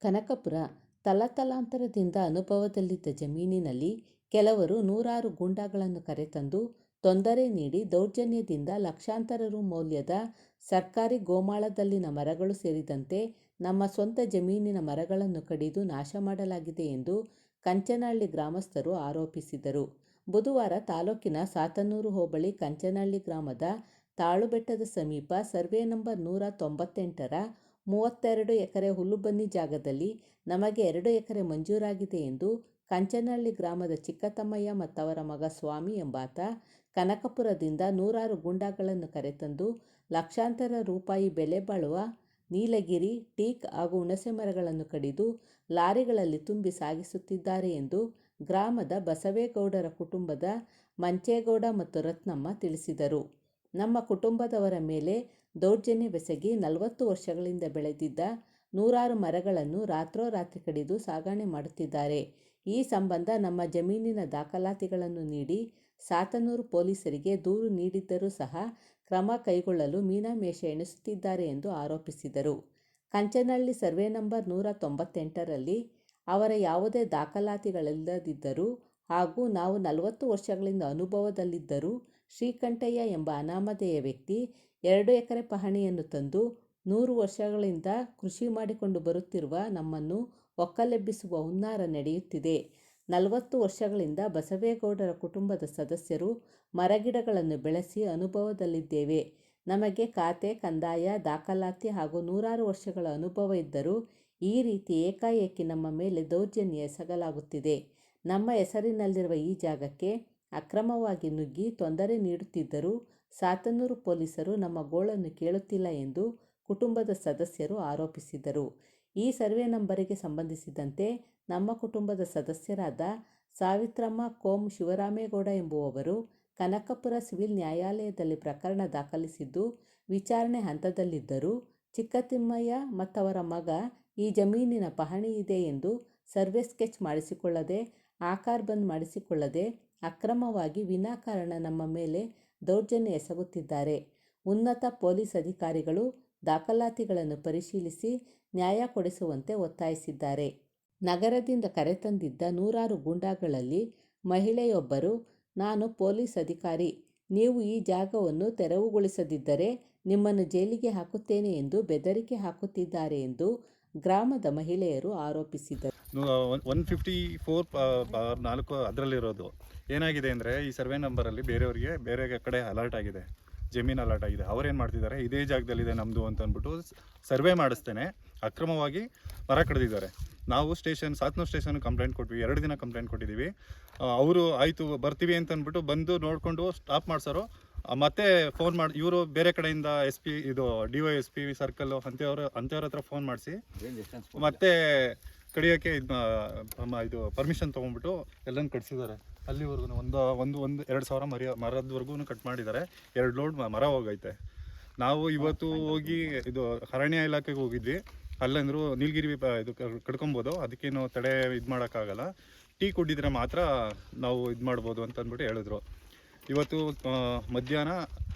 ಕನಕಪುರ ತಲತಲಾಂತರದಿಂದ ಅನುಭವದಲ್ಲಿದ್ದ ಜಮೀನಿನಲ್ಲಿ ಕೆಲವರು ನೂರಾರು ಗೂಂಡಾಗಳನ್ನು ಕರೆತಂದು ತೊಂದರೆ ನೀಡಿ ದೌರ್ಜನ್ಯದಿಂದ ಲಕ್ಷಾಂತರ ರು ಮೌಲ್ಯದ ಸರ್ಕಾರಿ ಗೋಮಾಳದಲ್ಲಿನ ಮರಗಳು ಸೇರಿದಂತೆ ನಮ್ಮ ಸ್ವಂತ ಜಮೀನಿನ ಮರಗಳನ್ನು ಕಡಿದು ನಾಶ ಮಾಡಲಾಗಿದೆ ಎಂದು ಕಂಚನಹಳ್ಳಿ ಗ್ರಾಮಸ್ಥರು ಆರೋಪಿಸಿದರು. ಬುಧವಾರ ತಾಲೂಕಿನ ಸಾತನೂರು ಹೋಬಳಿ ಕಂಚನಹಳ್ಳಿ ಗ್ರಾಮದ ತಾಳುಬೆಟ್ಟದ ಸಮೀಪ ಸರ್ವೆ ನಂಬರ್ 198ರ 32 ಎಕರೆ ಹುಲ್ಲುಬನ್ನಿ ಜಾಗದಲ್ಲಿ ನಮಗೆ 2 ಎಕರೆ ಮಂಜೂರಾಗಿದೆ ಎಂದು ಕಂಚನಹಳ್ಳಿ ಗ್ರಾಮದ ಚಿಕ್ಕತಮ್ಮಯ್ಯ ಮತ್ತವರ ಮಗ ಸ್ವಾಮಿ ಎಂಬಾತ ಕನಕಪುರದಿಂದ ನೂರಾರು ಗೂಂಡಾಗಳನ್ನು ಕರೆತಂದು ಲಕ್ಷಾಂತರ ರೂಪಾಯಿ ಬೆಲೆ ಬಾಳುವ ನೀಲಗಿರಿ, ಟೀಕ್ ಹಾಗೂ ಹುಣಸೆ ಮರಗಳನ್ನು ಕಡಿದು ಲಾರಿಗಳಲ್ಲಿ ತುಂಬಿ ಸಾಗಿಸುತ್ತಿದ್ದಾರೆ ಎಂದು ಗ್ರಾಮದ ಬಸವೇಗೌಡರ ಕುಟುಂಬದ ಮಂಚೇಗೌಡ ಮತ್ತು ರತ್ನಮ್ಮ ತಿಳಿಸಿದರು. ನಮ್ಮ ಕುಟುಂಬದವರ ಮೇಲೆ ದೌರ್ಜನ್ಯವೆಸಗಿ 40 ವರ್ಷಗಳಿಂದ ಬೆಳೆದಿದ್ದ ನೂರಾರು ಮರಗಳನ್ನು ರಾತ್ರೋರಾತ್ರಿ ಕಡಿದು ಸಾಗಣೆ ಮಾಡುತ್ತಿದ್ದಾರೆ. ಈ ಸಂಬಂಧ ನಮ್ಮ ಜಮೀನಿನ ದಾಖಲಾತಿಗಳನ್ನು ನೀಡಿ ಸಾತನೂರು ಪೊಲೀಸರಿಗೆ ದೂರು ನೀಡಿದ್ದರೂ ಸಹ ಕ್ರಮ ಕೈಗೊಳ್ಳಲು ಮೀನಾಮೇಷ ಎಣಿಸುತ್ತಿದ್ದಾರೆ ಎಂದು ಆರೋಪಿಸಿದರು. ಕಂಚನಹಳ್ಳಿ ಸರ್ವೆ ನಂಬರ್ 198ರಲ್ಲಿ ಅವರ ಯಾವುದೇ ದಾಖಲಾತಿಗಳಿಲ್ಲದಿದ್ದರೂ ಹಾಗೂ ನಾವು 40 ವರ್ಷಗಳಿಂದ ಅನುಭವದಲ್ಲಿದ್ದರೂ ಶ್ರೀಕಂಠಯ್ಯ ಎಂಬ ಅನಾಮಧೇಯ ವ್ಯಕ್ತಿ 2 ಎಕರೆ ಪಹಣಿಯನ್ನು ತಂದು 100 ವರ್ಷಗಳಿಂದ ಕೃಷಿ ಮಾಡಿಕೊಂಡು ಬರುತ್ತಿರುವ ನಮ್ಮನ್ನು ಒಕ್ಕಲೆಬ್ಬಿಸುವ ಹುನ್ನಾರ ನಡೆಯುತ್ತಿದೆ. 40 ವರ್ಷಗಳಿಂದ ಬಸವೇಗೌಡರ ಕುಟುಂಬದ ಸದಸ್ಯರು ಮರಗಿಡಗಳನ್ನು ಬೆಳೆಸಿ ಅನುಭವದಲ್ಲಿದ್ದೇವೆ. ನಮಗೆ ಖಾತೆ, ಕಂದಾಯ, ದಾಖಲಾತಿ ಹಾಗೂ ನೂರಾರು ವರ್ಷಗಳ ಅನುಭವ ಇದ್ದರೂ ಈ ರೀತಿ ಏಕಾಏಕಿ ನಮ್ಮ ಮೇಲೆ ದೌರ್ಜನ್ಯ ಎಸಗಲಾಗುತ್ತಿದೆ. ನಮ್ಮ ಹೆಸರಿನಲ್ಲಿರುವ ಈ ಜಾಗಕ್ಕೆ ಅಕ್ರಮವಾಗಿ ನುಗ್ಗಿ ತೊಂದರೆ ನೀಡುತ್ತಿದ್ದರೂ ಸಾತನೂರು ಪೊಲೀಸರು ನಮ್ಮ ಗೋಳನ್ನು ಕೇಳುತ್ತಿಲ್ಲ ಎಂದು ಕುಟುಂಬದ ಸದಸ್ಯರು ಆರೋಪಿಸಿದರು. ಈ ಸರ್ವೆ ನಂಬರಿಗೆ ಸಂಬಂಧಿಸಿದಂತೆ ನಮ್ಮ ಕುಟುಂಬದ ಸದಸ್ಯರಾದ ಸಾವಿತ್ರಮ್ಮ ಕೋಂ ಶಿವರಾಮೇಗೌಡ ಎಂಬುವವರು ಕನಕಪುರ ಸಿವಿಲ್ ನ್ಯಾಯಾಲಯದಲ್ಲಿ ಪ್ರಕರಣ ದಾಖಲಿಸಿದ್ದು ವಿಚಾರಣೆ ಹಂತದಲ್ಲಿದ್ದರೂ ಚಿಕ್ಕತಿಮ್ಮಯ್ಯ ಮತ್ತವರ ಮಗ ಈ ಜಮೀನಿನ ಪಹಣಿ ಇದೆ ಎಂದು ಸರ್ವೆ ಸ್ಕೆಚ್ ಮಾಡಿಸಿಕೊಳ್ಳದೆ, ಆಕಾರ್ ಬಂದ್ ಮಾಡಿಸಿಕೊಳ್ಳದೆ ಅಕ್ರಮವಾಗಿ ವಿನಾಕಾರಣ ನಮ್ಮ ಮೇಲೆ ದೌರ್ಜನ್ಯ ಎಸಗುತ್ತಿದ್ದಾರೆ. ಉನ್ನತ ಪೊಲೀಸ್ ಅಧಿಕಾರಿಗಳು ದಾಖಲಾತಿಗಳನ್ನು ಪರಿಶೀಲಿಸಿ ನ್ಯಾಯ ಕೊಡಿಸುವಂತೆ ಒತ್ತಾಯಿಸಿದ್ದಾರೆ. ನಗರದಿಂದ ಕರೆತಂದಿದ್ದ ನೂರಾರು ಗೂಂಡಾಗಳಲ್ಲಿ ಮಹಿಳೆಯೊಬ್ಬರು, ನಾನು ಪೊಲೀಸ್ ಅಧಿಕಾರಿ, ನೀವು ಈ ಜಾಗವನ್ನು ತೆರವುಗೊಳಿಸದಿದ್ದರೆ ನಿಮ್ಮನ್ನು ಜೈಲಿಗೆ ಹಾಕುತ್ತೇನೆ ಎಂದು ಬೆದರಿಕೆ ಹಾಕುತ್ತಿದ್ದಾರೆ ಎಂದು ಗ್ರಾಮದ ಮಹಿಳೆಯರು ಆರೋಪಿಸಿದರು. 154 ಅದರಲ್ಲಿರೋದು ಏನಾಗಿದೆ ಅಂದರೆ, ಈ ಸರ್ವೆ ನಂಬರಲ್ಲಿ ಬೇರೆಯವರಿಗೆ ಬೇರೆ ಕಡೆ ಅಲರ್ಟ್ ಆಗಿದೆ, ಜಮೀನು ಅಲರ್ಟ್ ಆಗಿದೆ. ಅವ್ರೇನು ಮಾಡ್ತಿದ್ದಾರೆ, ಇದೇ ಜಾಗದಲ್ಲಿದೆ ನಮ್ಮದು ಅಂತ ಅಂದ್ಬಿಟ್ಟು ಸರ್ವೆ ಮಾಡಿಸ್ತೇನೆ ಅಕ್ರಮವಾಗಿ ಮರ ಕಡಿದಿದ್ದಾರೆ. ನಾವು ಸಾತನೂರು ಸ್ಟೇಷನ್ ಕಂಪ್ಲೇಂಟ್ ಕೊಟ್ವಿ, 2 ದಿನ ಕಂಪ್ಲೇಂಟ್ ಕೊಟ್ಟಿದ್ದೀವಿ. ಅವರು ಆಯಿತು ಬರ್ತೀವಿ ಅಂತ ಅಂದ್ಬಿಟ್ಟು ಬಂದು ನೋಡಿಕೊಂಡು ಸ್ಟಾಪ್ ಮಾಡಿಸೋರು. ಮತ್ತೆ ಫೋನ್ ಮಾಡಿ ಇವರು ಬೇರೆ ಕಡೆಯಿಂದ SP DYSP ಸರ್ಕಲ್ಲು ಅಂಥವ್ರ ಹತ್ರ ಫೋನ್ ಮಾಡಿಸಿ ಮತ್ತೆ ಕಡಿಯೋಕ್ಕೆ ಇದು ಪರ್ಮಿಷನ್ ತೊಗೊಂಡ್ಬಿಟ್ಟು ಎಲ್ಲನೂ ಕಟ್ಸಿದ್ದಾರೆ. ಅಲ್ಲಿವರೆಗೂ ಒಂದು 2,000 ಮರದವರೆಗೂ ಕಟ್ ಮಾಡಿದ್ದಾರೆ. 2 ಲೋಡ್ ಮರ ಹೋಗೈತೆ. ನಾವು ಇವತ್ತು ಹೋಗಿ ಇದು ಅರಣ್ಯ ಇಲಾಖೆಗೆ ಹೋಗಿದ್ವಿ. ಅಲ್ಲಂದ್ರು ನೀಲಗಿರಿ ಇದು ಕಡ್ಕೊಬೋದು, ಅದಕ್ಕೇನು ತಡೆ ಇದು ಮಾಡೋಕ್ಕಾಗಲ್ಲ, ಟೀ ಕುಡಿದ್ರೆ ಮಾತ್ರ ನಾವು ಇದು ಮಾಡ್ಬೋದು ಅಂತ ಅಂದ್ಬಿಟ್ಟು ಹೇಳಿದ್ರು. ಇವತ್ತು ಮಧ್ಯಾಹ್ನ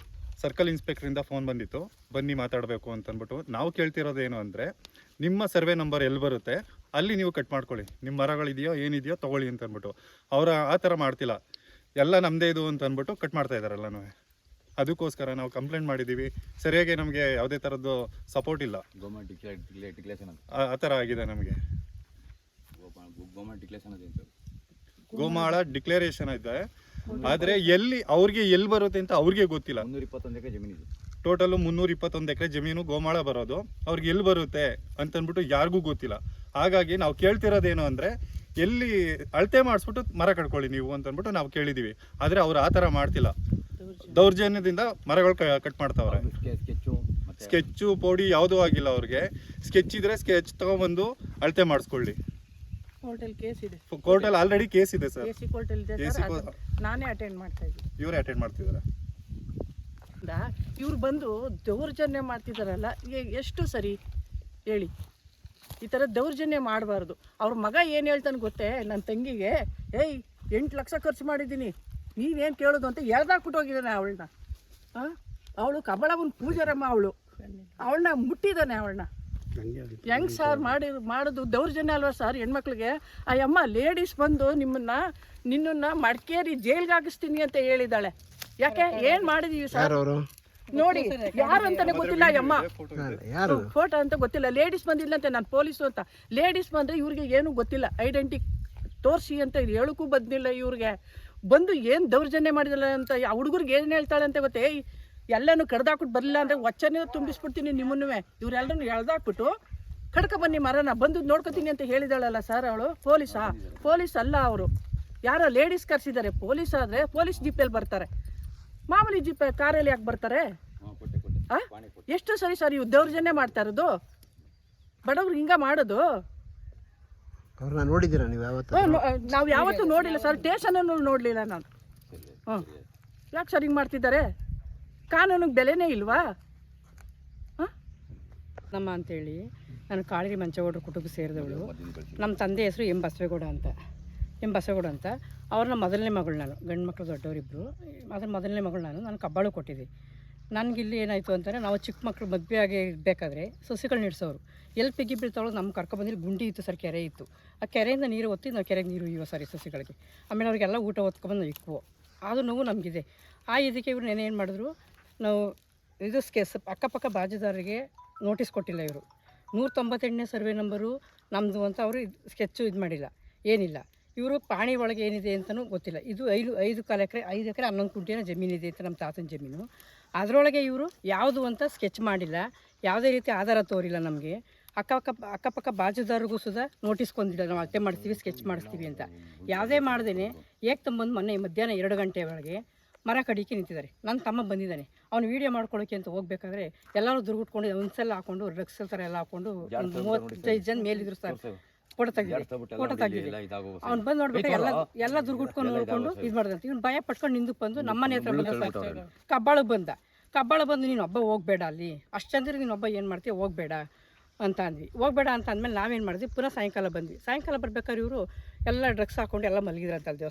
ಸರ್ಕಲ್ ಇನ್ಸ್ಪೆಕ್ಟ್ರಿಂದ ಫೋನ್ ಬಂದಿತ್ತು, ಬನ್ನಿ ಮಾತಾಡಬೇಕು ಅಂತಂದ್ಬಿಟ್ಟು. ನಾವು ಕೇಳ್ತಿರೋದೇನು ಅಂದರೆ, ನಿಮ್ಮ ಸರ್ವೆ ನಂಬರ್ ಎಲ್ಲಿ ಬರುತ್ತೆ ಅಲ್ಲಿ ನೀವು ಕಟ್ ಮಾಡ್ಕೊಳ್ಳಿ, ನಿಮ್ಮ ಮರಗಳಿದೆಯೋ ಏನಿದೆಯೋ ತೊಗೊಳ್ಳಿ ಅಂತ ಅಂದ್ಬಿಟ್ಟು. ಅವರ ಆ ಥರ ಮಾಡ್ತಿಲ್ಲ, ಎಲ್ಲ ನಮ್ಮದೇ ಇದು ಅಂತ ಅಂದ್ಬಿಟ್ಟು ಕಟ್ ಮಾಡ್ತಾ ಇದ್ದಾರಲ್ಲನೂ. ಅದಕ್ಕೋಸ್ಕರ ನಾವು ಕಂಪ್ಲೇಂಟ್ ಮಾಡಿದ್ದೀವಿ. ಸರಿಯಾಗಿ ನಮಗೆ ಯಾವುದೇ ಥರದ್ದು ಸಪೋರ್ಟ್ ಇಲ್ಲ. ಆ ಥರ ಆಗಿದೆ ನಮಗೆ. ಗೋಮಾಳ ಡಿಕ್ಲೇರೇಷನ್ ಇದೆ, ಆದರೆ ಅವ್ರಿಗೆ ಎಲ್ಲಿ ಬರುತ್ತೆ ಅಂತ ಅವ್ರಿಗೆ ಗೊತ್ತಿಲ್ಲ. 321 ಎಕರೆ ಜಮೀನು, ಟೋಟಲು 321 ಎಕರೆ ಜಮೀನು ಗೋಮಾಳ ಬರೋದು. ಅವ್ರಿಗೆ ಎಲ್ಲಿ ಬರುತ್ತೆ ಅಂತಂದ್ಬಿಟ್ಟು ಯಾರಿಗೂ ಗೊತ್ತಿಲ್ಲ. ಹಾಗಾಗಿ ನಾವು ಕೇಳ್ತಿರೋದೇನು ಅಂದರೆ, ಎಲ್ಲಿ ಅಳತೆ ಮಾಡಿಸ್ಬಿಟ್ಟು ಮರ ಕಟ್ಕೊಳ್ಳಿ ನೀವು ಅಂತಂದ್ಬಿಟ್ಟು ನಾವು ಕೇಳಿದ್ದೀವಿ. ಆದರೆ ಅವ್ರು ಆ ಥರ ಮಾಡ್ತಿಲ್ಲ, ದೌರ್ಜನ್ಯದಿಂದ ಮರಗಳು ಕಟ್ ಮಾಡ್ತಾವ್ರೆ. ಸ್ಕೆಚ್ಚು ಪೋಡಿ ಯಾವುದೂ ಆಗಿಲ್ಲ ಅವ್ರಿಗೆ. ಸ್ಕೆಚ್ ಇದ್ರೆ ಸ್ಕೆಚ್ ತಗೊಂಡ್ಬಂದು ಅಳತೆ ಮಾಡಿಸ್ಕೊಳ್ಳಿ. ಕೋರ್ಟಲ್ಲಿ ಆಲ್ರೆಡಿ ಕೇಸ್ ಇದೆ ಸರ್. ನಾನೇ ಅಟೆಂಡ್ ಮಾಡ್ತಾ ಇದ್ದೀನಿ, ಇವರೇ ಅಟೆಂಡ್ ಮಾಡ್ತಿದ್ದಾರೆ. ಇವ್ರು ಬಂದು ದೌರ್ಜನ್ಯ ಮಾಡ್ತಿದ್ದಾರಲ್ಲ, ಎಷ್ಟು ಸರಿ ಹೇಳಿ? ಈ ಥರ ದೌರ್ಜನ್ಯ ಮಾಡಬಾರ್ದು. ಅವ್ರ ಮಗ ಏನು ಹೇಳ್ತಾನೆ ಗೊತ್ತೇ, ನನ್ನ ತಂಗಿಗೆ 8 ಲಕ್ಷ ಖರ್ಚು ಮಾಡಿದ್ದೀನಿ, ನೀವೇನು ಕೇಳೋದು ಅಂತ ಎಳ್ದಾಕ್ಬಿಟ್ಟು ಹೋಗಿದ್ದಾನೆ ಅವಳನ್ನ. ಅವಳು ಕಬಳವನ್ ಪೂಜಾರಮ್ಮ, ಅವಳನ್ನ ಮುಟ್ಟಿದ್ದಾನೆ. ಅವಳನ್ನ ಹೆಂಗ್ ಸರ್ ಮಾಡೋದು ದೌರ್ಜನ್ಯ ಅಲ್ವಾ ಸರ್ ಹೆಣ್ಮಕ್ಳಿಗೆ? ಆ ಅಮ್ಮ ಲೇಡೀಸ್ ಬಂದು ನಿನ್ನನ್ನ ಮಡಿಕೇರಿ ಜೈಲ್ಗೆ ಹಾಕಿಸ್ತೀನಿ ಅಂತ ಹೇಳಿದಾಳೆ. ಯಾಕೆ ಏನ್ ಮಾಡಿದೀವಿ ಸರ್ ನೋಡಿ? ಯಾರು ಅಂತಾನೆ ಗೊತ್ತಿಲ್ಲ ಅಮ್ಮ, ಫೋಟೋ ಅಂತ ಗೊತ್ತಿಲ್ಲ. ಲೇಡೀಸ್ ಬಂದಿಲ್ಲ ಅಂತ, ನಾನು ಪೊಲೀಸು ಅಂತ. ಲೇಡೀಸ್ ಬಂದ್ರೆ ಇವ್ರಿಗೆ ಏನು ಗೊತ್ತಿಲ್ಲ, ಐಡೆಂಟಿ ತೋರಿಸಿ ಅಂತ ಹೇಳಕ್ಕೂ ಬಂದಿಲ್ಲ ಇವ್ರಿಗೆ. ಬಂದು ಏನು ದೌರ್ಜನ್ಯ ಮಾಡಿದಲ್ಲ ಅಂತ ಆ ಹುಡುಗರಿಗೆ ಏನು ಹೇಳ್ತಾಳೆ ಅಂತ ಗೊತ್ತೇ? ಎಲ್ಲನೂ ಕಡ್ದಾಕ್ಬಿಟ್ಟು ಬರಲಿಲ್ಲ ಅಂದರೆ ವಚ್ಚನೇ ತುಂಬಿಸ್ಬಿಡ್ತೀನಿ ನಿಮ್ಮನ್ನೂ. ಇವರೆಲ್ಲರೂ ಎಳ್ದಾಕ್ಬಿಟ್ಟು ಕಡ್ಕ ಬನ್ನಿ ಮರನ ಬಂದು ನೋಡ್ಕೊತೀನಿ ಅಂತ ಹೇಳಿದಾಳಲ್ಲ ಸರ್ ಅವಳು. ಪೊಲೀಸ್ ಅಲ್ಲ ಅವರು, ಯಾರೋ ಲೇಡೀಸ್ ಕರ್ಸಿದ್ದಾರೆ. ಪೊಲೀಸ್ ಆದರೆ ಪೊಲೀಸ್ ಜೀಪಲ್ಲಿ ಬರ್ತಾರೆ, ಮಾಮೂಲಿ ಜೀಪ್ ಕಾರಲ್ಲಿ ಯಾಕೆ ಬರ್ತಾರೆ? ಎಷ್ಟು ಸರಿ ಸರ್ ಇವು ದೌರ್ಜನ್ಯ ಮಾಡ್ತಾ ಇರೋದು? ಬಡವ್ರಿಗೆ ಹಿಂಗ ಮಾಡೋದು? ಅವ್ರನ್ನ ನೋಡಿದ್ದೀರಾ ನೀವು ಯಾವತ್ತು? ನಾವು ಯಾವತ್ತೂ ನೋಡಿಲ್ಲ ಸರ್, ಸ್ಟೇಷನನ್ನು ನೋಡಲಿಲ್ಲ ನಾನು. ಯಾಕೆ ಸರ್ ಹಿಂಗೆ ಮಾಡ್ತಿದ್ದಾರೆ? ಕಾನೂನಿಗೆ ಬೆಲೆನೇ ಇಲ್ವಾ? ನಮ್ಮ ಅಂತೇಳಿ ನಾನು ಕಾಳಗಿ ಮಂಚಗೌಡರ ಕುಟುಂಬ ಸೇರಿದವಳು. ನಮ್ಮ ತಂದೆ ಹೆಸರು ಎಂ ಬಸವೇಗೌಡ ಅಂತ. ಅವ್ರನ್ನ ಮೊದಲನೇ ಮಗಳು ನಾನು. ಗಂಡು ಮಕ್ಕಳು ದೊಡ್ಡವರಿಬ್ಬರು, ಅದ್ರ ಮೊದಲನೇ ಮಗಳು ನಾನು ಕಬ್ಬಾಳು ಕೊಟ್ಟಿದ್ದೆ. ನನಗಿಲ್ಲಿ ಏನಾಯಿತು ಅಂತಂದರೆ, ನಾವು ಚಿಕ್ಕ ಮಕ್ಕಳು ಮದುವೆ ಆಗಿ ಇರಬೇಕಾದ್ರೆ ಸಸಿಗಳು ನಿಡ್ಸೋರು. ಎಲ್ಲಿ ಪಿಗಿ ಬೀಳ್ತಾವಳು ನಮ್ಮ ಕರ್ಕೊಬಂದಿಲ್ಲಿ ಗುಂಡಿ ಇತ್ತು ಸರ್, ಕೆರೆ ಇತ್ತು. ಆ ಕೆರೆಯಿಂದ ನೀರು ಒತ್ತಿ ನಾವು ಕೆರೆಗೆ ನೀರು ಇವ ಸರ್ ಈ ಸಸಿಗಳಿಗೆ. ಆಮೇಲೆ ಅವ್ರಿಗೆಲ್ಲ ಊಟ ಒತ್ಕೊಬಂದು ನಾವು ಇಕ್ವು. ಅದು ನೋವು ನಮಗಿದೆ. ಇದಕ್ಕೆ ಇವ್ರು ಏನು ಮಾಡಿದ್ರು, ನಾವು ಇದು ಅಕ್ಕಪಕ್ಕ ಬಾಜುದಾರರಿಗೆ ನೋಟಿಸ್ ಕೊಟ್ಟಿಲ್ಲ ಇವರು. 198ನೇ ಸರ್ವೆ ನಂಬರು ನಮ್ಮದು ಅಂತ ಅವರು ಸ್ಕೆಚ್ಚು ಇದು ಮಾಡಿಲ್ಲ, ಏನಿಲ್ಲ. ಇವರು ಪಾಣಿ ಒಳಗೆ ಏನಿದೆ ಅಂತಲೂ ಗೊತ್ತಿಲ್ಲ. ಇದು 5 ಎಕರೆ 11 ಗುಂಟೆನ ಜಮೀನಿದೆ ಅಂತ ನಮ್ಮ ತಾತನ ಜಮೀನು. ಅದರೊಳಗೆ ಇವರು ಯಾವುದು ಅಂತ ಸ್ಕೆಚ್ ಮಾಡಿಲ್ಲ, ಯಾವುದೇ ರೀತಿ ಆಧಾರ ತೋರಿಲ್ಲ ನಮಗೆ. ಅಕ್ಕಪಕ್ಕ ಬಾಜುದಾರಿಗೂ ಸುಧಾ ನೋಟಿಸ್ ಕೊಂದಿಲ್ಲ, ನಾವು ಅಳತೆ ಮಾಡ್ತೀವಿ ಸ್ಕೆಚ್ ಮಾಡಿಸ್ತೀವಿ ಅಂತ. ಯಾವುದೇ ಮಾಡ್ದೇ ಏಕ್ತಂಬಂದು ಮೊನ್ನೆ ಮಧ್ಯಾಹ್ನ 2 ಗಂಟೆ ಒಳಗೆ ಮರ ಕಡಿಕೆ ನಿಂತಿದ್ದಾರೆ. ನನ್ನ ತಮ್ಮ ಬಂದಿದ್ದಾನೆ, ಅವ್ನು ವೀಡಿಯೋ ಮಾಡ್ಕೊಳ್ಳೋಕೆ ಅಂತ ಹೋಗ್ಬೇಕಾದ್ರೆ ಎಲ್ಲರೂ ದುರ್ಗುಟ್ಕೊಂಡು ಒಂದ್ಸಲ ಹಾಕೊಂಡು ಡ್ರಗ್ಸ್ ಥರ ಎಲ್ಲ ಹಾಕೊಂಡು 35 ಜನ ಮೇಲಿದ್ರು ಸರ್. ಫೋಟೋ ತೆಗಿದೆ. ಅವ್ನು ಬಂದು ನೋಡ್ಬೇಕು ಎಲ್ಲ ದುರ್ಗುಟ್ಕೊಂಡು ನೋಡ್ಕೊಂಡು ಇದು ಮಾಡ್ದಂತೆ. ಇವ್ನು ಭಯ ಪಟ್ಕೊಂಡು ನಿಂದಕ್ಕೆ ಬಂದು ನಮ್ಮನೆ ಹತ್ರ ಬಂದ ಕಬ್ಬಾಳು ಬಂದು ನೀನು ಒಬ್ಬ ಹೋಗಬೇಡ, ಅಲ್ಲಿ ಅಷ್ಟಂದ್ರೆ ನೀನು ಒಬ್ಬ ಏನು ಮಾಡ್ತೀವಿ ಹೋಗಬೇಡ ಅಂತ ಅಂದ್ವಿ. ಹೋಗಬೇಡ ಅಂತ ಅಂದಮೇಲೆ ನಾವೇನು ಮಾಡಿದ್ವಿ, ಪುನಃ ಸಾಯಂಕಾಲ ಬಂದ್ವಿ. ಸಾಯಂಕಾಲ ಬರ್ಬೇಕಾದ್ರೆ ಇವರು ಎಲ್ಲ ಡ್ರಗ್ಸ್ ಹಾಕೊಂಡು ಎಲ್ಲ ಮಲಗಿದ್ರಂತ ಅಲ್ಲಿ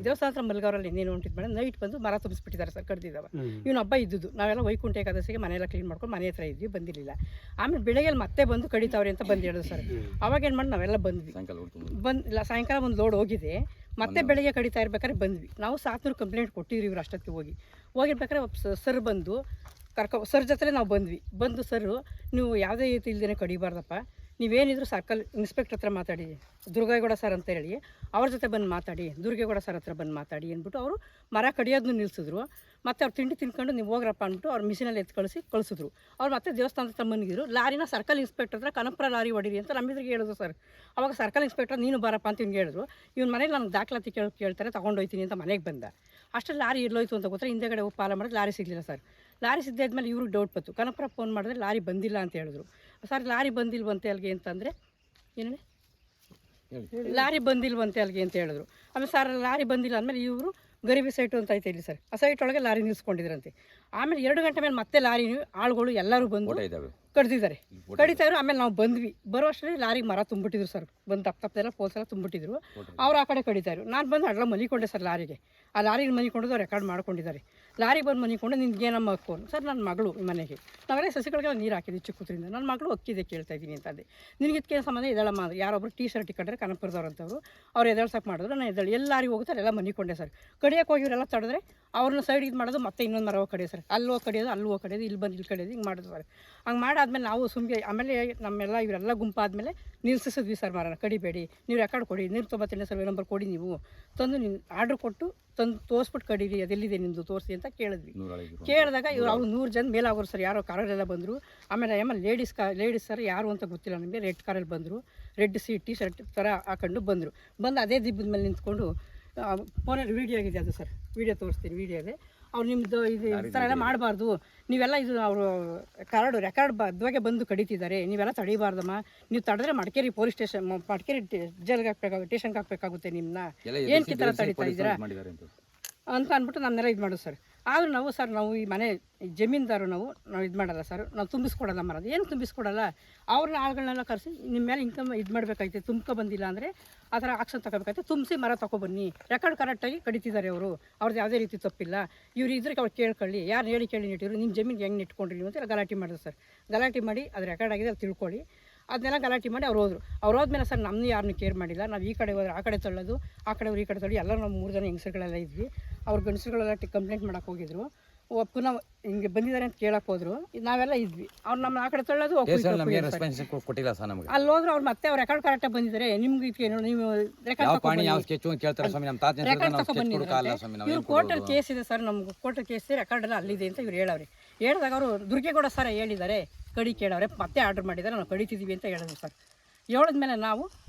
ದೇವಸ್ಥಾನ ಹತ್ರ ಮಲಗವ್ರಲ್ಲಿ ಇನ್ನೇನು ಹೊಂಟಿದ್ ಮಾಡಿ ನೈಟ್ ಬಂದು ಮರ ತುಂಬಿಸ್ಬಿಟ್ಟಿದ್ದಾರೆ ಸರ್, ಕಡ್ದಿದ್ದಾವೆ. ಇವನು ಹಬ್ಬ ಇದ್ದುದು. ನಾವೆಲ್ಲ ವೈಕುಂಠ ಏಕಾದಶಿಗೆ ಮನೆಯೆಲ್ಲ ಕ್ಲೀನ್ ಮಾಡ್ಕೊಂಡು ಮನೆ ಹತ್ರ ಇದ್ವಿ, ಬಂದಿರಲಿಲ್ಲ. ಆಮೇಲೆ ಬೆಳಗ್ಗೆ ಮತ್ತೆ ಬಂದು ಕಡಿತಾವ್ರೆ ಅಂತ ಬಂದು ಹೇಳಿದ್ರು ಸರ್. ಅವಾಗ ಏನು ಮಾಡಿ ನಾವೆಲ್ಲ ಬಂದ್ವಿ. ಸಾಯಂಕಾಲ ಒಂದು ಲೋಡ್ ಹೋಗಿದೆ, ಮತ್ತೆ ಬೆಳಗ್ಗೆ ಕಡಿತಾ ಇರ್ಬೇಕಾದ್ರೆ ಬಂದ್ವಿ. ನಾವು 700 ಕಂಪ್ಲೇಂಟ್ ಕೊಟ್ಟಿದ್ರಿ ಇವ್ರು ಅಷ್ಟೊತ್ತಿಗೆ. ಹೋಗಿರ್ಬೇಕಾದ್ರೆ ಸರ್ ಬಂದು ಸರ್ ಜೊತೆ ನಾವು ಬಂದು ಸರ್ ನೀವು ಯಾವುದೇ ರೀತಿ ಇಲ್ದೇ ಕಡಿಬಾರ್ದಪ್ಪ, ನೀವೇನಿದ್ರು ಸರ್ಕಲ್ ಇನ್ಸ್ಪೆಕ್ಟರ್ ಹತ್ರ ಮಾತಾಡಿ, ದುರ್ಗೇಗೌಡ ಸರ್ ಅಂತ ಹೇಳಿ ಅವ್ರ ಜೊತೆ ಬಂದು ಮಾತಾಡಿ, ದುರ್ಗೇಗೌಡ ಸರ್ ಹತ್ರ ಬಂದು ಮಾತಾಡಿ ಅಂದ್ಬಿಟ್ಟು ಅವರು ಮರ ಕಡಿಯೋದನ್ನು ನಿಲ್ಲಿಸಿದ್ರು. ಮತ್ತು ಅವ್ರು ತಿಂಡಿ ತಿನ್ಕೊಂಡು ನೀವು ಹೋಗ್ರಪ್ಪ ಅಂದ್ಬಿಟ್ಟು ಅವ್ರು ಮಿಷಿನಲ್ಲಿ ಕಳಿಸಿದ್ರು. ಅವ್ರು ಮತ್ತೆ ದೇವಸ್ಥಾನದ ಹತ್ರ ಬಂದಿದ್ರು. ಲಾರಿನ ಸರ್ಕಲ್ ಇನ್ಸ್ಪೆಕ್ಟರ್ ಹತ್ರ ಕನಪುರ ಲಾರಿ ಹೊಡೀರಿ ಅಂತ ನಮ್ಮಿದ್ರಿಗೆ ಹೇಳಿದ್ರು ಸರ್. ಅವಾಗ ಸರ್ಕಲ್ ಇನ್ಸ್ಪೆಕ್ಟರ್ ನೀನು ಬರಪ್ಪ ಅಂತ ಇವ್ನು ಹೇಳಿದ್ರು. ಇವ್ನ ಮನೇಲಿ ನನಗೆ ದಾಖಲಾತಿ ಕೇಳ್ತಾರೆ, ತೊಗೊಂಡೋಯ್ತೀನಿ ಅಂತ ಮನೆಗೆ ಬಂದ. ಅಷ್ಟೇ ಲಾರಿ ಎಲ್ಲೋಯ್ತು ಅಂತ ಗೊತ್ತಾರೆ. ಹಿಂದೆಗಡೆ ಪಾಲ ಮಾಡಿದ್ರೆ ಲಾರಿ ಸಿಗಲಿಲ್ಲ ಸರ್. ಲಾರಿ ಸಿದ್ದಾದ್ಮೇಲೆ ಇವ್ರಿಗೆ ಡೌಟ್ ಬಂತು. ಕನಪುರ ಫೋನ್ ಮಾಡಿದ್ರೆ ಲಾರಿ ಬಂದಿಲ್ಲ ಅಂತ ಹೇಳಿದ್ರು. ಸರ್ ಲಾರಿ ಬಂದಿಲ್ವಂತೆ ಅಲ್ಲಿಗೆ ಅಂತಂದರೆ ಏನೇ ಲಾರಿ ಬಂದಿಲ್ವಂತೆ ಅಲ್ಲಿಗೆ ಅಂತ ಹೇಳಿದ್ರು. ಆಮೇಲೆ ಸರ್ ಲಾರಿ ಬಂದಿಲ್ಲ ಅಂದಮೇಲೆ ಇವರು ಗರಿಬಿ ಸೈಟು ಅಂತ ಐತೆ ಇಲ್ಲಿ ಸರ್, ಆ ಸೈಟ್ ಒಳಗೆ ಲಾರಿ ನಿಲ್ಲಿಸ್ಕೊಂಡಿದ್ರಂತೆ. ಆಮೇಲೆ 2 ಗಂಟೆ ಮೇಲೆ ಮತ್ತೆ ಲಾರಿ ಆಳುಗಳು ಎಲ್ಲರೂ ಬಂದು ಕಡ್ದಿದ್ದಾರೆ, ಕಡಿತಾಯಿದ್ರು. ಆಮೇಲೆ ನಾವು ಬಂದ್ವಿ. ಬರೋ ಅಷ್ಟರಲ್ಲಿ ಲಾರಿಗೆ ಮರ ತುಂಬಿಟ್ಟಿದ್ರು ಸರ್, ಬಂದು ತಪ್ಪೆಲ್ಲ ಪೋಲ್ಸೆಲ್ಲ ತುಂಬಿಟ್ಟಿದ್ರು. ಅವ್ರು ಆ ಕಡೆ ಕಡಿತಾಯಿದ್ರು. ನಾನು ಬಂದು ಅಡ್ಲ ಮಲಿಕೊಂಡೆ ಸರ್ ಲಾರಿಗೆ. ಆ ಲಾರಿಗೆ ಮಲಿಕೊಂಡು ರೆಕಾರ್ಡ್ ಮಾಡ್ಕೊಂಡಿದ್ದಾರೆ. ಲಾರಿಗೆ ಬಂದು ಮಲಿಕೊಂಡು ನಿನ್ಗೇನಮ್ಮ ಅಕ್ಕು ಸರ್, ನನ್ನ ಮಗಳು ಮನೆಗೆ ನಾವೆಲ್ಲ ಸಸಿಗಳಿಗೆಲ್ಲ ನೀರು ಹಾಕಿದ್ವಿ ಚಿಕ್ಕದ್ರಿಂದ. ನನ್ನ ಮಗಳು ಅಕ್ಕಿದೆ ಕೇಳ್ತಾ ಇದ್ದೀನಿ ಅಂತಂದೆ. ನಿನಗೆ ಇದಕ್ಕೆ ಸಂಬಂಧ ಎದಳಮ್ಮ, ಯಾರೊಬ್ಬರು ಟೀ ಶರ್ಟ್ ಇಕ್ಕಂಡ್ರೆ ಕನಪುರದವ್ರು ಅಂತವ್ರು, ಅವ್ರು ಎದಳ್ಸಕ್ಕೆ ಮಾಡಿದ್ರು. ನಾನು ಎಲ್ಲ ಲಾರಿಗೆ ಹೋಗುತ್ತಾರೆ ಎಲ್ಲ ಮಲಿಕೊಂಡೆ ಸರ್. ಕಡಿಯೋಕೆ ಹೋಗಿವರೆಲ್ಲ ತಡೆದ್ರೆ ಅವ್ರನ್ನ ಸೈಡ್ ಇದು ಮಾಡೋದು, ಮತ್ತೆ ಇನ್ನೊಂದು ಮರ ಹೋಗಿ ಕಡಿಯೋದು ಸರ್. ಅಲ್ಲಿ ಹೋಗಿ ಕಡಿಯೋದು, ಅಲ್ಲಿ ಹೋಗಿ ಕಡಿಯೋದು, ಇಲ್ಲಿ ಬಂದು ಇಲ್ಲಿ ಕಡಿಯೋದು, ಹಿಂಗೆ ಮಾಡಿದ್ರು ಸರ್. ಹಂಗೆ ಮಾಡಾದ್ಮೇಲೆ ನಾವು ಸುಮ್ಮನೆ ಆಮೇಲೆ ನಮ್ಮೆಲ್ಲ ಇವರೆಲ್ಲ ಗುಂಪಾದ್ಮೇಲೆ ನಿಲ್ಲಿಸಿದ್ವಿ ಸರ್, ಮರನ ಕಡಿಬೇಡಿ, ನೀವು ರೆಕಾರ್ಡ್ ಕೊಡಿ, 198ನೇ ಸರ್ವೆ ನಂಬರ್ ಕೊಡಿ, ನೀವು ತಂದು ನೀವು ಆರ್ಡ್ರ್ ಕೊಟ್ಟು ತಂದು ತೋರಿಸ್ಬಿಟ್ಟು ಕಡೀರಿ, ಅದೆಲ್ಲಿದೆ ನಿಮ್ಮದು ತೋರಿಸಿ ಅಂತ ಕೇಳಿದ್ವಿ. ಕೇಳಿದಾಗ ಇವ್ರು ಅವ್ರು 100 ಜನ ಮೇಲಾಗೋರು ಸರ್. ಯಾರೋ ಕಾರಲ್ಲೆಲ್ಲ ಬಂದರು. ಆಮೇಲೆ ಲೇಡೀಸ್ ಸರ್ ಯಾರು ಅಂತ ಗೊತ್ತಿಲ್ಲ ನಮಗೆ, ರೆಡ್ ಕಾರಲ್ಲಿ ಬಂದರು, ರೆಡ್ ಟೀ ಶರ್ಟ್ ಥರ ಹಾಕೊಂಡು ಬಂದರು. ಅದೇ ದಿಬ್ಬದ ಮೇಲೆ ನಿಂತ್ಕೊಂಡು ಫೋನಲ್ಲಿ ವೀಡಿಯೋ ಆಗಿದೆ ಅದು ಸರ್, ವೀಡಿಯೋ ತೋರಿಸ್ತೀನಿ. ವೀಡಿಯೋ ಇದೆ. ಅವ್ರು ನಿಮ್ಮದು ಇದು ಈ ಥರ ಎಲ್ಲ ಮಾಡಬಾರ್ದು, ನೀವೆಲ್ಲ ಇದು ಅವರು ರೆಕಾರ್ಡ್ ಬದ್ವಾಗೆ ಬಂದು ಕಡಿತಿದ್ದಾರೆ, ನೀವೆಲ್ಲ ತಡೀಬಾರ್ದಮ್ಮ, ನೀವು ತಡೆದ್ರೆ ಮಡಿಕೇರಿ ಪೊಲೀಸ್ ಸ್ಟೇಷನ್, ಮಡಿಕೇರಿ ಜೈಲ್ಗೆ ಹಾಕ್ಬೇಕಾಗುತ್ತೆ, ಸ್ಟೇಷನ್ಗೆ ಹಾಕಬೇಕಾಗುತ್ತೆ, ನಿಮ್ಮನ್ನ ಏನಕ್ಕೆ ಈ ಥರ ತಡೀತಾ ಇದ್ದೀರಾ ಅಂತ ಅಂದ್ಬಿಟ್ಟು ನನ್ನೆಲ್ಲ ಇದು ಮಾಡೋದು ಸರ್. ಆದರೂ ನಾವು ಈ ಮನೆ ಜಮೀನ್ದಾರು ನಾವು ಇದು ಮಾಡಲ್ಲ ಸರ್, ನಾವು ತುಂಬಿಸ್ಕೊಡಲ್ಲ ಮರದ. ಏನು ತುಂಬಿಸ್ಕೊಡಲ್ಲ, ಅವ್ರನ್ನ ಆಳುಗಳನ್ನೆಲ್ಲ ಕರೆಸಿ ನಿಮ್ಮ ಮೇಲೆ ಇನ್ಕಮ್ ಇದು ಮಾಡಬೇಕಾಯ್ತು, ತುಂಬ್ಕೊ ಬಂದಿಲ್ಲ ಅಂದರೆ ಆ ಥರ ಆಕ್ಷನ್ ತಗೋಬೇಕಾಯ್ತು, ತುಂಬಿಸಿ ಮರ ತೊಗೊಬನ್ನಿ, ರೆಕಾರ್ಡ್ ಕರೆಕ್ಟಾಗಿ ಕಡಿತಿದ್ದಾರೆ ಅವರು, ಅವ್ರದ್ದು ಯಾವುದೇ ರೀತಿ ತಪ್ಪಿಲ್ಲ, ಇವ್ರು ಇದ್ರಿಗೆ ಅವ್ರು ಕೇಳ್ಕೊಳ್ಳಿ, ಯಾರು ಹೇಳಿ ಕೇಳಿ ನೆಟ್ಟಿರು, ನಿಮ್ಮ ಜಮೀನಿಗೆ ಹೆಂಗೆ ನೆಟ್ಕೊಂಡ್ರಿ ನೀವು ಅಂತ ಗಲಾಟೆ ಮಾಡಿದ್ರು ಸರ್. ಗಲಾಟೆ ಮಾಡಿ ಅದು ರೆಕಾರ್ಡ್ ಆಗಿದೆ, ಅದು ತಿಳ್ಕೊಳ್ಳಿ. ಅದನ್ನೆಲ್ಲ ಗಲಾಟೆ ಮಾಡಿ ಅವ್ರು ಹೋದ್ಮೇಲೆ ಸರ್ ನಮ್ಮನ್ನು ಯಾರನ್ನೂ ಕೇರ್ ಮಾಡಿಲ್ಲ. ನಾವು ಈ ಕಡೆ ಹೋದ್ರೆ ಆ ಕಡೆ ತಳ್ಳೋದು, ಆ ಕಡೆ ಈ ಕಡೆ ತಳ್ಳಿ ಎಲ್ಲ ನಾವು 3 ಜನ ಹೆಂಗಸರುಗಳೆಲ್ಲ ಇದ್ವಿ. ಅವ್ರು ಗಂಡಸರುಗಳೆಲ್ಲ ಕಂಪ್ಲೇಂಟ್ ಮಾಡೋಕೆ ಹೋಗಿದ್ರು. ಪುನಃ ಹಿಂಗೆ ಬಂದಿದ್ದಾರೆ ಅಂತ ಕೇಳಕ್ಕೆ ಹೋದ್ರು. ನಾವೆಲ್ಲ ಇದ್ವಿ. ಅವ್ರು ನಮ್ಮ ಆ ಕಡೆ ತಳ್ಳೋದು ಕೊಟ್ಟಿಲ್ಲ ಸರ್ ನಮಗೆ. ಅಲ್ಲಿ ಹೋದ್ರೆ ಅವ್ರು ಮತ್ತೆ ಅವ್ರು ರೆಕಾರ್ಡ್ ಕರೆಕ್ಟಾಗಿ ಬಂದಿದ್ದಾರೆ. ನಿಮ್ಗೆ ಇದಕ್ಕೆ ನೀವು ಇವ್ರು ಕೋರ್ಟಲ್ಲಿ ಕೇಸ್ ಇದೆ ಸರ್, ನಮ್ಗೆ ಕೋರ್ಟಲ್ಲಿ ಕೇಸ್ ಇದೆ, ರೆಕಾರ್ಡ್ ಎಲ್ಲ ಅಲ್ಲಿದೆ ಅಂತ ಇವ್ರು ಹೇಳವ್ರೆ. ಹೇಳಿದಾಗ ಅವರು ದುರ್ಗೇಗೌಡ ಸರ್ ಹೇಳಿದ್ದಾರೆ ಕಡಿ ಕೇಳವ್ರೆ, ಮತ್ತೆ ಆರ್ಡರ್ ಮಾಡಿದ್ದಾರೆ, ನಾವು ಕಡಿತಿದ್ದೀವಿ ಅಂತ ಹೇಳಿದ್ರು ಸರ್. ಹೇಳಿದ್ಮೇಲೆ ನಾವು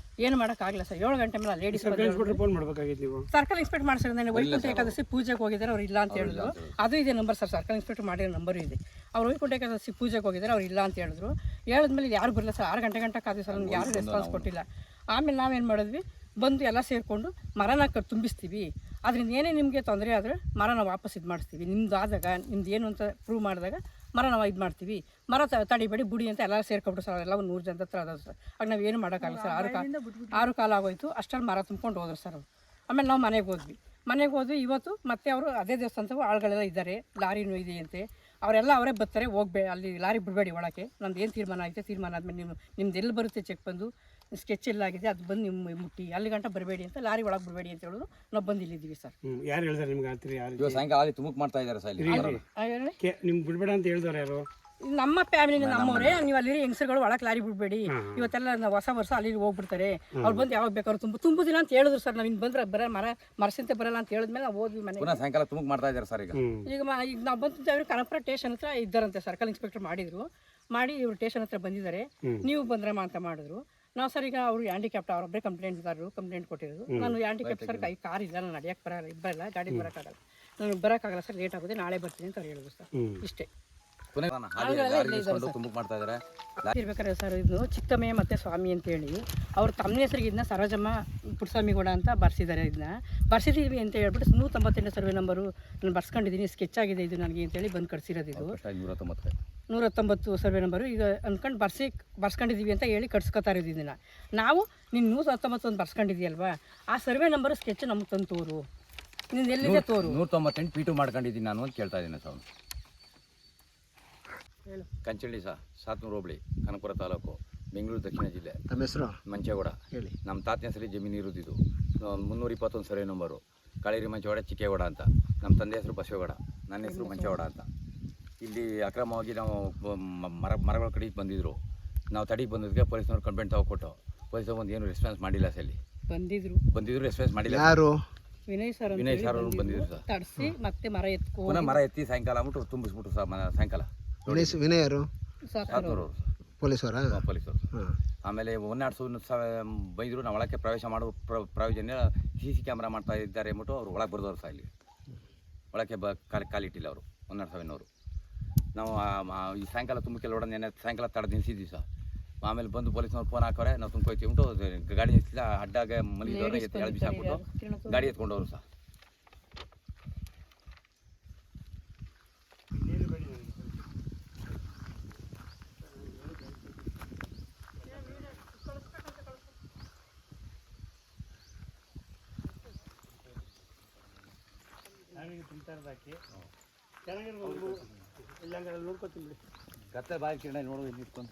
ಏನು ಮಾಡೋಕ್ಕಾಗಲ್ಲ ಸರ್. 7 ಗಂಟೆ ಮೇಲೆ ಲೇಡೀಸ್ ಫೋನ್ ಮಾಡಬೇಕಾಗಿತ್ತು ನೀವು. ಸರ್ಕಲ್ ಇನ್ಸ್ಪೆಕ್ಟರ್ ಮಾಡಿಸಿದ್ರೆ ವೈಕುಂಠ ಏಕಾದಶಿ ಪೂಜೆಗೆ ಹೋಗಿದ್ದಾರೆ, ಅವ್ರು ಇಲ್ಲ ಅಂತ ಹೇಳಿದ್ರು. ಅದು ಇದೆ ನಂಬರ್ ಸರ್, ಸರ್ಕಲ್ ಇನ್ಸ್ಪೆಕ್ಟರ್ ಮಾಡಿರೋ ನಂಬರು ಇದೆ. ಅವ್ರು ವೈಕುಂಠ ಏಕಾದಶಿ ಪೂಜೆಗೆ ಹೋಗಿದ್ದಾರೆ, ಅವ್ರು ಇಲ್ಲ ಅಂತ ಹೇಳಿದ್ರು. ಹೇಳಿದ್ಮೇಲೆ ಯಾರು ಬರಲ್ಲ ಸರ್, 6 ಗಂಟೆ ಕಾದಿ ಸರ್, ನಮ್ಗೆ ಯಾರು ರೆಸ್ಪಾನ್ಸ್ ಕೊಟ್ಟಿಲ್ಲ. ಆಮೇಲೆ ನಾವೇನು ಮಾಡಿದ್ವಿ, ಬಂದು ಎಲ್ಲ ಸೇರಿಕೊಂಡು ಮರನ ತುಂಬಿಸ್ತೀವಿ, ಅದರಿಂದ ಏನೇ ನಿಮಗೆ ತೊಂದರೆ ಆದರೆ ಮರನ ವಾಪಸ್ ಇದು ಮಾಡಿಸ್ತೀವಿ, ನಿಮ್ದು ಆದಾಗ ನಿಮ್ದು ಏನು ಅಂತ ಪ್ರೂವ್ ಮಾಡಿದಾಗ ಮರ ನಾವು ಇದು ಮಾಡ್ತೀವಿ, ಮರ ತಡಿಬೇಡಿ ಬುಡಿ ಅಂತ ಎಲ್ಲ ಸೇರ್ಕೊಬಿಟ್ಟು ಸರ್. ಎಲ್ಲ ಒಂದು 100 ಜನದ ಹತ್ರ ಅದಾವೆ ಸರ್. ಆಗ ನಾವು ಏನು ಮಾಡೋಕ್ಕಾಗಲ್ಲ ಸರ್. 6 ಕಾಲ ಆಗೋಯ್ತು. ಅಷ್ಟರಲ್ಲಿ ಮರ ತುಂಬ್ಕೊಂಡು ಹೋದ್ರು ಸರ್ ಅವರು. ಆಮೇಲೆ ನಾವು ಮನೆಗೆ ಹೋದ್ವಿ. ಇವತ್ತು ಮತ್ತೆ ಅವರು ಅದೇ ದೇವಸ್ಥಾನದ ಆಳುಗಳೆಲ್ಲ ಇದ್ದಾರೆ, ಲಾರಿನೂ ಇದೆ ಅಂತೆ. ಅವರೆಲ್ಲ ಅವರೇ ಬರ್ತಾರೆ, ಅಲ್ಲಿ ಲಾರಿ ಬಿಡಬೇಡಿ ಒಳಗೆ, ನಮ್ದು ಏನು ತೀರ್ಮಾನ ಆಗಿದೆ, ತೀರ್ಮಾನ ಆದಮೇಲೆ ನಿಮ್ದು ಎಲ್ಲಿ ಬರುತ್ತೆ ಚೆಕ್ ಬಂದು ಸ್ಕೆಚ್ ಎಲ್ಲಾಗಿದೆ ಅದು ಬಂದು ನಿಮ್ಮ ಮುಟ್ಟಿ ಅಲ್ಲಿ ಗಂಟ ಬರಬೇಡಿ ಅಂತ, ಲಾರಿ ಒಳಗೆ ಬಿಡಬೇಡಿ ಅಂತ ಹೇಳೋದು. ನಾವು ಬಂದು ಇಲ್ಲಿದ್ದೀವಿ ಸರ್. ಯಾರು ಹೇಳ್ತಾರೆ ನಿಮ್ಗೆ? ಯಾರು ಸಾಯಂಕಾಲ ತುಮಕ್ ಮಾಡ್ತಾ ಇದ್ದಾರೆ ಸರ್, ನಿಮ್ಗೆ ಬಿಡ್ಬೇಡ ಅಂತ ಹೇಳಿದವ್ರು ಯಾರು? ನಮ್ಮ ಫ್ಯಾಮಿಲಿನ ನಮ್ಮವರೇ. ನೀವು ಅಲ್ಲಿ ಹೆಂಗಸರುಗಳು ಒಳಗೆ ಲಾರಿ ಬಿಡಬೇಡಿ, ಇವತ್ತೆಲ್ಲ ನಾವು ಹೊಸ ವರ್ಷ ಅಲ್ಲಿ ಹೋಗ್ಬಿಡ್ತಾರೆ, ಅವ್ರು ಬಂದು ಯಾವಾಗ ಬೇಕಾದ್ರು ತುಂಬುದಿಲ್ಲ ಅಂತ ಹೇಳಿದ್ರು ಸರ್. ನಾವು ಇನ್ನು ಬಂದ್ರೆ ಮರಸಂತೆ ಬರಲ್ಲ ಅಂತ ಹೇಳಿದ್ಮೇಲೆ ನಾವು ಹೋದ್ವಿ ಮನೆಗೆ. ಸಾಯಂಕಾಲ ತುಮಕ್ ಮಾಡ್ತಾ ಇದ್ದಾರೆ ಸರ್. ಈಗ ನಾವು ಬಂದು ಅವರು ಕನಕಪುರ ಸ್ಟೇಷನ್ ಹತ್ರ ಇದ್ದಾರಂತೆ, ಸರ್ಕಲ್ ಇನ್ಸ್ಪೆಕ್ಟರ್ ಮಾಡಿ ಇವರು ಸ್ಟೇಷನ್ ಹತ್ರ ಬಂದಿದ್ದಾರೆ, ನೀವು ಬಂದ್ರಮ್ಮ ಅಂತ ಮಾಡಿದ್ರು. ನಾವು ಸರ್ ಈಗ ಅವರು ಹ್ಯಾಂಡಿಕ್ಯಾಪ್ಟ್, ಅವರೊಬ್ಬರೇ ಕಂಪ್ಲೇಂಟ್ ಕೊಟ್ಟಿರೋದು. ನಾನು ಹ್ಯಾಂಡಿಕ್ಯಾಪ್ಟ್ ಸರ್, ಕಾರ್ ಇಲ್ಲ, ನಾನು ನಡೆಯಕ್ಕೆ ಬರಲ್ಲ, ಗಾಡಿ ಬರೋಕ್ಕಾಗಲ್ಲ, ನನಗೆ ಬರೋಕ್ಕಾಗಲ್ಲ ಸರ್, ಲೇಟ್ ಆಗುತ್ತೆ, ನಾಳೆ ಬರ್ತೀನಿ ಅಂತ ಅವ್ರು ಹೇಳಿದ್ರು ಸರ್. ಇಷ್ಟೇ ಇರ್ಬೇಕಾದ್ರೆ ಸರ್, ಇದು ಚಿಕ್ಕಮ್ಮಯ್ಯ ಮತ್ತು ಸ್ವಾಮಿ ಅಂತೇಳಿ ಅವ್ರು ತಮ್ಮ ಹೆಸರಿಗೆ ಇದನ್ನ ಸರೋಜಮ್ಮ ಪುಟ್ಟಸ್ವಾಮಿಗೌಡ ಅಂತ ಬರ್ಸಿದ್ದಾರೆ. ಇದನ್ನ ಬರ್ಸಿದ್ದೀವಿ ಅಂತ ಹೇಳ್ಬಿಟ್ಟು 198 ಸರ್ವೆ ನಂಬರು ನಾನು ಬರ್ಸ್ಕೊಂಡಿದ್ದೀನಿ, ಸ್ಕೆಚ್ ಆಗಿದೆ ಇದು ನನಗೆ ಅಂತೇಳಿ ಬಂದು ಕಟ್ಸಿರೋದು. ಇದು 119 ಸರ್ವೆ ನಂಬರು ಈಗ ಅಂದ್ಕೊಂಡು ಬರ್ಸ್ಕೊಂಡಿದ್ದೀವಿ ಅಂತ ಹೇಳಿ ಕಟ್ಸ್ಕೊತಾ ಇರೋದು. ಇದನ್ನು ನಾವು ನೀನು 119 ಒಂದು ಬರ್ಸ್ಕೊಂಡಿದ್ದೀಯಲ್ವಾ, ಆ ಸರ್ವೆ ನಂಬರು ಸ್ಕೆಚ್ ನಮ್ಗೆ ತಂದು ತೋರು, ನೀನು ಎಲ್ಲಿದೆ ತೋರು. 198 P2 ಮಾಡ್ಕೊಂಡಿದ್ದೀನಿ ನಾನು ಅಂತ ಕೇಳ್ತಾ ಇದ್ದೀನಿ ಸರ್. ಕಂಚಳ್ಳಿ ಸರ್, ಸಾತ್ನೂರು ಹೋಬಳಿ, ಕನಕಪುರ ತಾಲೂಕು, ಬೆಂಗಳೂರು ದಕ್ಷಿಣ ಜಿಲ್ಲೆ. ನಮ್ಮ ಹೆಸರು ಮಂಚೇಗೌಡ ಹೇಳಿ. ನಮ್ಮ ತಾತನ ಹೆಸರು ಜಮೀನು ಇರೋದಿದ್ದು 321 ಸರ್ವೆ ನಂಬರು, ಕಾಳೇರಿ ಮಂಚೇಗೌಡ ಚಿಕ್ಕೇಗೌಡ ಅಂತ. ನಮ್ಮ ತಂದೆ ಹೆಸರು ಬಸವೇಗೌಡ, ನನ್ನ ಹೆಸರು ಮಂಚೇಗೌಡ ಅಂತ. ಇಲ್ಲಿ ಅಕ್ರಮವಾಗಿ ನಾವು ಮರಗಳ ಕಡೆಗೆ ಬಂದಿದ್ದರು. ನಾವು ತಡೆಗೆ ಬಂದಿದ್ದಕ್ಕೆ ಪೊಲೀಸ್ನವ್ರು ಕಂಪ್ಲೇಂಟ್ ತಗೊಟ್ಟು, ಪೊಲೀಸರು ಒಂದು ಏನು ರೆಸ್ಪಾನ್ಸ್ ಮಾಡಿಲ್ಲ ಸರ್. ಇಲ್ಲಿ ಬಂದಿದ್ರು ರೆಸ್ಪಾನ್ಸ್ ಮಾಡಿಲ್ಲ. ಯಾರು? ವಿನಯ್ ಸರ್ ಅವರು ಬಂದಿದ್ರು ಸರ್. ತಡಿಸಿ ಮತ್ತೆ ಮರ ಎತ್ತಿ ಸಾಯಂಕಾಲ ಆಗ್ಬಿಟ್ಟು ತುಂಬಿಸ್ಬಿಟ್ರು ಸರ್. ಸಾಯಂಕಾಲ ವಿನಯ್ ಯಾರು? ಸಾತ್ನೂರು ಪೊಲೀಸರು. ಆಮೇಲೆ 1 ಬೈದರು, ನಾವು ಒಳಕ್ಕೆ ಪ್ರವೇಶ ಮಾಡೋ ಪ್ರಯೋಜನ CC ಕ್ಯಾಮ್ರಾ ಮಾಡ್ತಾ ಇದ್ದಾರೆ ಅಂದ್ಬಿಟ್ಟು ಅವ್ರು ಒಳಗೆ ಬರ್ದವ್ರು ಸಹ. ಇಲ್ಲಿ ಒಳಕ್ಕೆ ಕಾಲಿಟ್ಟಿಲ್ಲ ಅವರು 1 ನಾವು ಈ ಸಾಯಂಕಾಲ ತುಂಬಕ್ಕೆ ಲೋಡ ನೆನೆ ಸಾಯಂಕಾಲ ತಡ ನಿಲ್ಸಿದ್ವಿ ಸರ್. ಆಮೇಲೆ ಬಂದು ಪೊಲೀಸ್ನವ್ರು ಫೋನ್ ಹಾಕೋರೆ, ನಾವು ತುಂಬ್ಕೊಯ್ತೀವಿ ಅಂದ್ಬಿಟ್ಟು ಗಾಡಿ ನಿಲ್ಸಿಲ್ಲ, ಅಡ್ಡಾಗೆ ಮಲಗಿದವ್ರನ್ನ ಎಳ್ದು ಬಿಸಾಕ್ಬಿಟ್ಟು ಗಾಡಿ ಎತ್ಕೊಂಡವ್ರು ಸರ್. ನೋಡ್ಕೊತೀನಿ ಬಿಡಿ. ಕತ್ತೆ ಬಾಯಿ ಕಿರಣ ನೋಡೋದು ನಿಂತ್ಕೊಂಡು